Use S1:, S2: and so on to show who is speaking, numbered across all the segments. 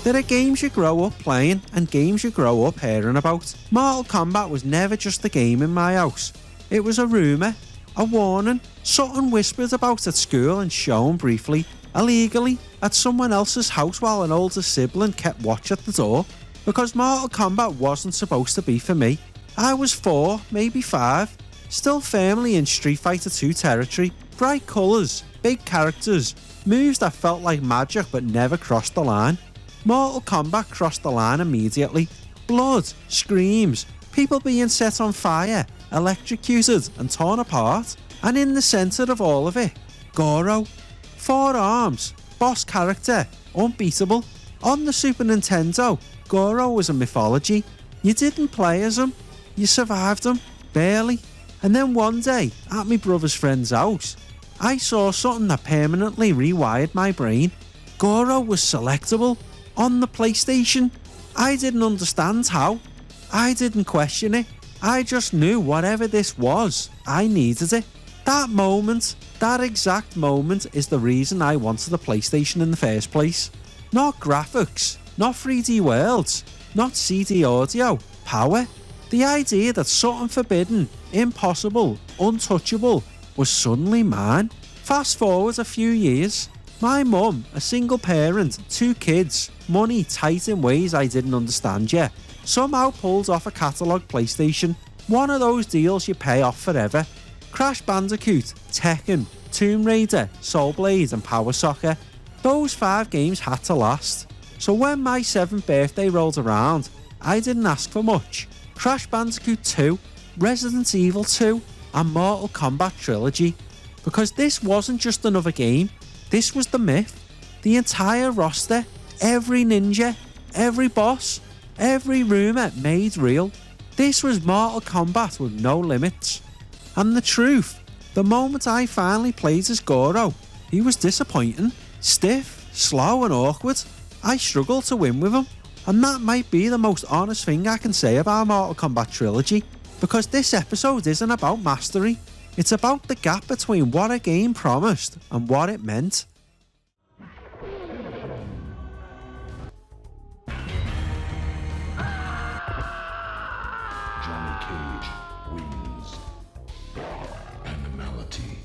S1: There are games you grow up playing and games you grow up hearing about. Mortal Kombat was never just a game in my house. It was a rumour, a warning, something whispered about at school and shown briefly, illegally, at someone else's house while an older sibling kept watch at the door. Because Mortal Kombat wasn't supposed to be for me. I was 4, maybe 5, still firmly in Street Fighter 2 territory, bright colours, big characters, moves that felt like magic but never crossed the line. Mortal Kombat crossed the line immediately. Blood, screams, people being set on fire, electrocuted and torn apart. And in the centre of all of it, Goro. 4 arms, boss character, unbeatable. On the Super Nintendo, Goro was a mythology. You didn't play as him, you survived him, barely. And then one day, at my brother's friend's house, I saw something that permanently rewired my brain. Goro was selectable. On the PlayStation, I didn't understand how. I didn't question it. I just knew whatever this was, I needed it. That moment, that exact moment is the reason I wanted a PlayStation in the first place. Not graphics, not 3D worlds, not CD audio, power. The idea that something forbidden, impossible, untouchable was suddenly mine. Fast forward a few years. My mum, a single parent, 2 kids, money tight in ways I didn't understand yet, somehow pulled off a catalogue PlayStation, one of those deals you pay off forever. Crash Bandicoot, Tekken, Tomb Raider, Soul Blade and Power Soccer. Those 5 games had to last. So when my 7th birthday rolled around, I didn't ask for much. Crash Bandicoot 2, Resident Evil 2 and Mortal Kombat Trilogy. Because this wasn't just another game, this was the myth. The entire roster, every ninja, every boss, every rumour made real. This was Mortal Kombat with no limits. And the truth, the moment I finally played as Goro, he was disappointing, stiff, slow and awkward. I struggled to win with him. And that might be the most honest thing I can say about Mortal Kombat Trilogy, because this episode isn't about mastery. It's about the gap between what a game promised and what it meant.
S2: Johnny Cage wins. Animality.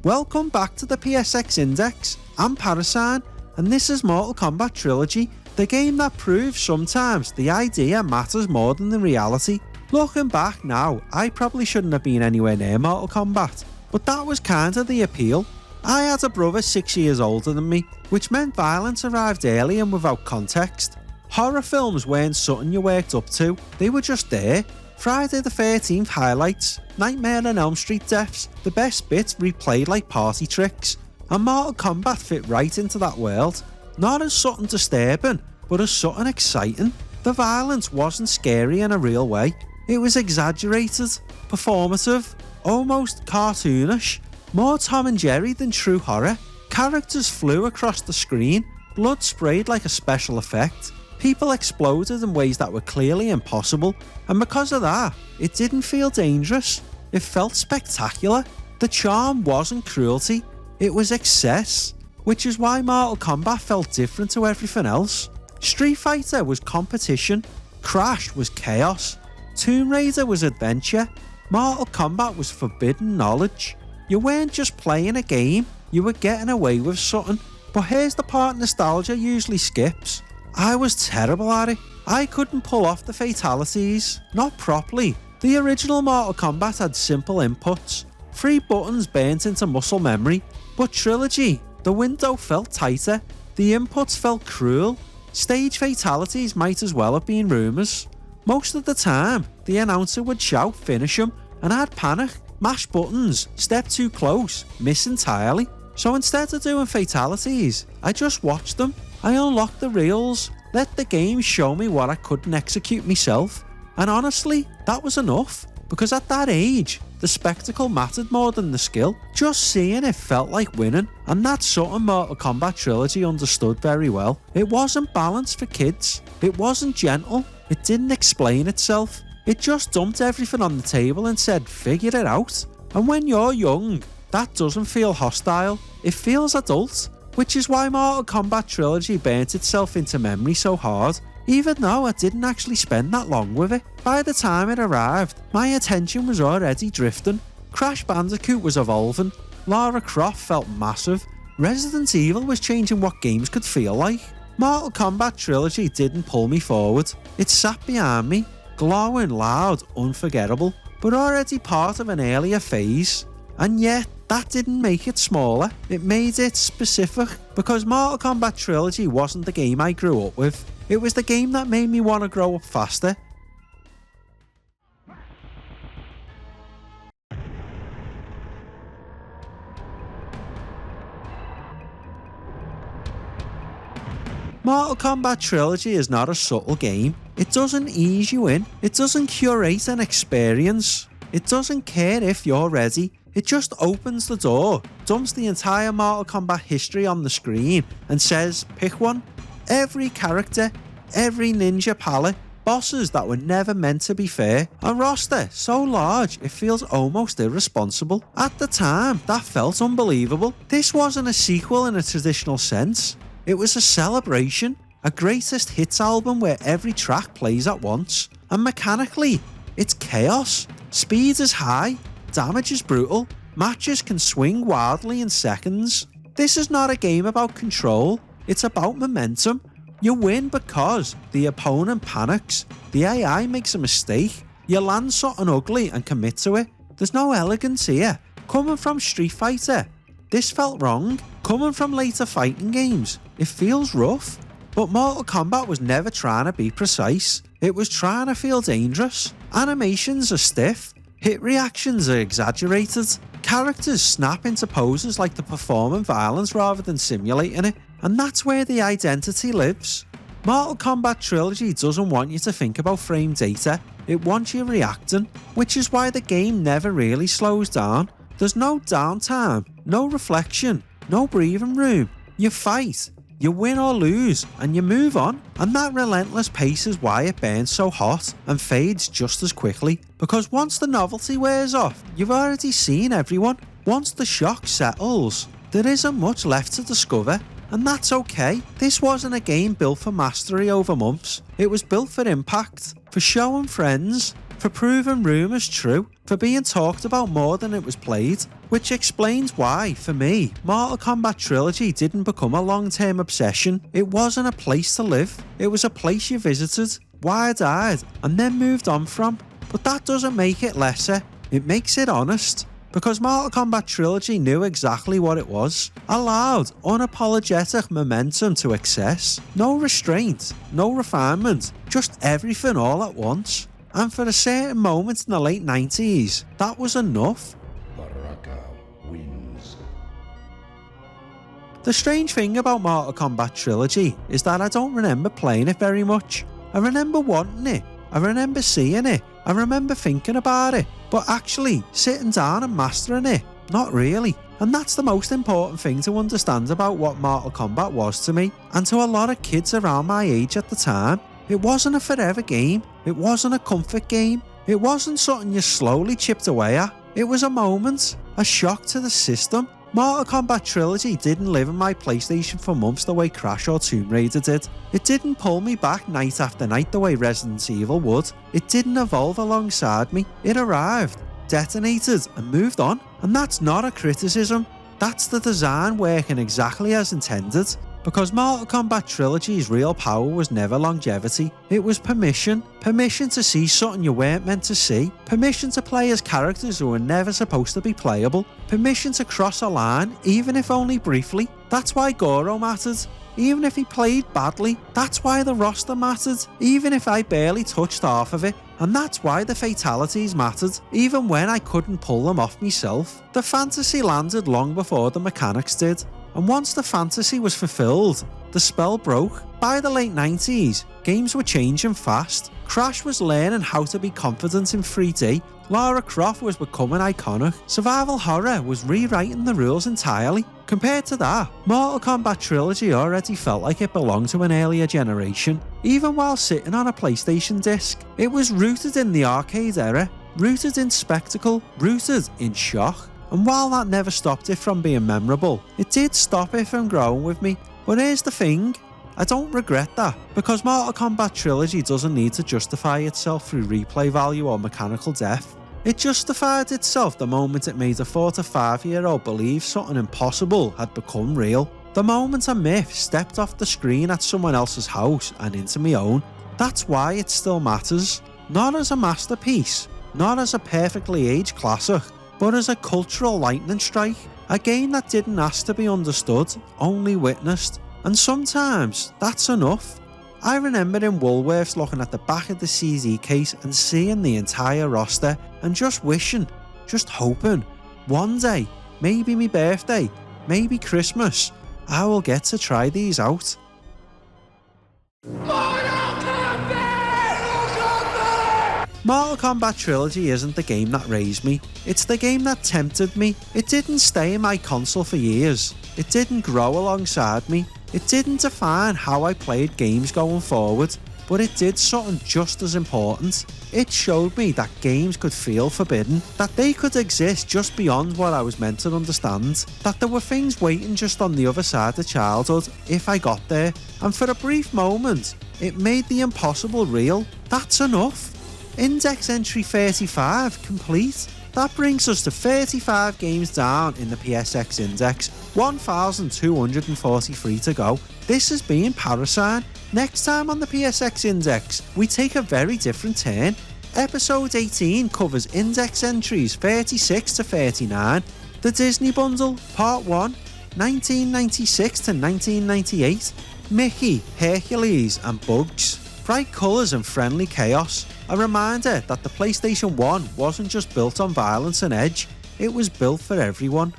S1: Welcome back to the PSX Index. I'm Parasine, and this is Mortal Kombat Trilogy, the game that proves sometimes the idea matters more than the reality. Looking back now, I probably shouldn't have been anywhere near Mortal Kombat, but that was kinda the appeal. I had a brother 6 years older than me, which meant violence arrived early and without context. Horror films weren't something you worked up to, they were just there. Friday the 13th highlights, Nightmare on Elm Street deaths, the best bits replayed like party tricks, and Mortal Kombat fit right into that world. Not as something disturbing, but as something exciting. The violence wasn't scary in a real way. It was exaggerated, performative, almost cartoonish, more Tom and Jerry than true horror. Characters flew across the screen, blood sprayed like a special effect, people exploded in ways that were clearly impossible, and because of that, it didn't feel dangerous, it felt spectacular. The charm wasn't cruelty, it was excess, which is why Mortal Kombat felt different to everything else. Street Fighter was competition, Crash was chaos, Tomb Raider was adventure, Mortal Kombat was forbidden knowledge. You weren't just playing a game, you were getting away with something. But here's the part nostalgia usually skips. I was terrible at it. I couldn't pull off the fatalities, not properly. The original Mortal Kombat had simple inputs, 3 buttons burnt into muscle memory, but Trilogy, the window felt tighter, the inputs felt cruel. Stage fatalities might as well have been rumours. Most of the time, the announcer would shout finish him, and I'd panic, mash buttons, step too close, miss entirely. So instead of doing fatalities, I just watched them. I unlocked the reels, let the game show me what I couldn't execute myself. And honestly, that was enough, because at that age, the spectacle mattered more than the skill. Just seeing it felt like winning, and that's something Mortal Kombat Trilogy understood very well. It wasn't balanced for kids, it wasn't gentle, it didn't explain itself. It just dumped everything on the table and said, figure it out. And when you're young, that doesn't feel hostile, it feels adult. which is why Mortal Kombat Trilogy burnt itself into memory so hard, even though I didn't actually spend that long with it. By the time it arrived, my attention was already drifting. Crash Bandicoot was evolving, Lara Croft felt massive, Resident Evil was changing what games could feel like. Mortal Kombat Trilogy didn't pull me forward, it sat behind me, glowing, loud, unforgettable, but already part of an earlier phase. And yet, that didn't make it smaller, it made it specific, because Mortal Kombat Trilogy wasn't the game I grew up with, it was the game that made me want to grow up faster. Mortal Kombat Trilogy is not a subtle game. It doesn't ease you in, it doesn't curate an experience, it doesn't care if you're ready, it just opens the door, dumps the entire Mortal Kombat history on the screen and says, pick one. Every character, every ninja palette, bosses that were never meant to be fair, a roster so large it feels almost irresponsible. At the time, that felt unbelievable. This wasn't a sequel in a traditional sense. It was a celebration, a greatest hits album where every track plays at once. And mechanically, it's chaos. Speed is high, damage is brutal, matches can swing wildly in seconds. This is not a game about control, it's about momentum. You win because the opponent panics, the AI makes a mistake, you land something ugly and commit to it. There's no elegance here. Coming from Street Fighter, this felt wrong. Coming from later fighting games, it feels rough. But Mortal Kombat was never trying to be precise, it was trying to feel dangerous. Animations are stiff, hit reactions are exaggerated, characters snap into poses like they're performing violence rather than simulating it, and that's where the identity lives. Mortal Kombat Trilogy doesn't want you to think about frame data, it wants you reacting, which is why the game never really slows down. There's no downtime, no reflection, no breathing room. You fight, you win or lose, and you move on. And that relentless pace is why it burns so hot and fades just as quickly. Because once the novelty wears off, you've already seen everyone. Once the shock settles, there isn't much left to discover. And that's okay. This wasn't a game built for mastery over months. It was built for impact, for showing friends, for proving rumours true, for being talked about more than it was played, which explains why, for me, Mortal Kombat Trilogy didn't become a long-term obsession. It wasn't a place to live, it was a place you visited, wide-eyed, and then moved on from. But that doesn't make it lesser, it makes it honest. Because Mortal Kombat Trilogy knew exactly what it was. A loud, unapologetic momentum to excess. No restraint, no refinement, just everything all at once. And for a certain moment in the late 90s, that was enough.
S2: Baraka wins.
S1: The strange thing about Mortal Kombat Trilogy is that I don't remember playing it very much. I remember wanting it, I remember seeing it, I remember thinking about it, but actually sitting down and mastering it, not really. And that's the most important thing to understand about what Mortal Kombat was to me, and to a lot of kids around my age at the time. It wasn't a forever game, it wasn't a comfort game, it wasn't something you slowly chipped away at. It was a moment, a shock to the system. Mortal Kombat Trilogy didn't live in my PlayStation for months the way Crash or Tomb Raider did. It didn't pull me back night after night the way Resident Evil would. It didn't evolve alongside me. It arrived, detonated, and moved on. And that's not a criticism, that's the design working exactly as intended. Because Mortal Kombat Trilogy's real power was never longevity, it was permission. Permission to see something you weren't meant to see, permission to play as characters who were never supposed to be playable, permission to cross a line, even if only briefly. That's why Goro mattered, even if he played badly. That's why the roster mattered, even if I barely touched half of it. And that's why the fatalities mattered, even when I couldn't pull them off myself. The fantasy landed long before the mechanics did. And once the fantasy was fulfilled, the spell broke. By the late 90s, games were changing fast. Crash was learning how to be confident in 3D, Lara Croft was becoming iconic, survival horror was rewriting the rules entirely. Compared to that, Mortal Kombat Trilogy already felt like it belonged to an earlier generation. Even while sitting on a PlayStation disc, it was rooted in the arcade era, rooted in spectacle, rooted in shock. and while that never stopped it from being memorable, it did stop it from growing with me. But here's the thing, I don't regret that, because Mortal Kombat Trilogy doesn't need to justify itself through replay value or mechanical depth. It justified itself the moment it made a 4 to 5 year old believe something impossible had become real. The moment a myth stepped off the screen at someone else's house and into my own. That's why it still matters. Not as a masterpiece, not as a perfectly aged classic, but as a cultural lightning strike. A game that didn't ask to be understood, only witnessed. And sometimes that's enough. I remember in Woolworths looking at the back of the CD case and seeing the entire roster and just wishing, just hoping, one day, maybe my birthday, maybe Christmas, I will get to try these out. Mortal Kombat Trilogy isn't the game that raised me, it's the game that tempted me. It didn't stay in my console for years, it didn't grow alongside me, it didn't define how I played games going forward, but it did something just as important. It showed me that games could feel forbidden, that they could exist just beyond what I was meant to understand, that there were things waiting just on the other side of childhood if I got there, and for a brief moment, it made the impossible real. That's enough. Index entry 35 complete. That brings us to 35 games down in the PSX index, 1,243 to go. This has been Parasine. Next time on the PSX index, we take a very different turn. Episode 18 covers index entries 36 to 39, the Disney Bundle, Part 1, 1996 to 1998, Mickey, Hercules and Bugs, bright colours and friendly chaos. A reminder that the PlayStation 1 wasn't just built on violence and edge, it was built for everyone.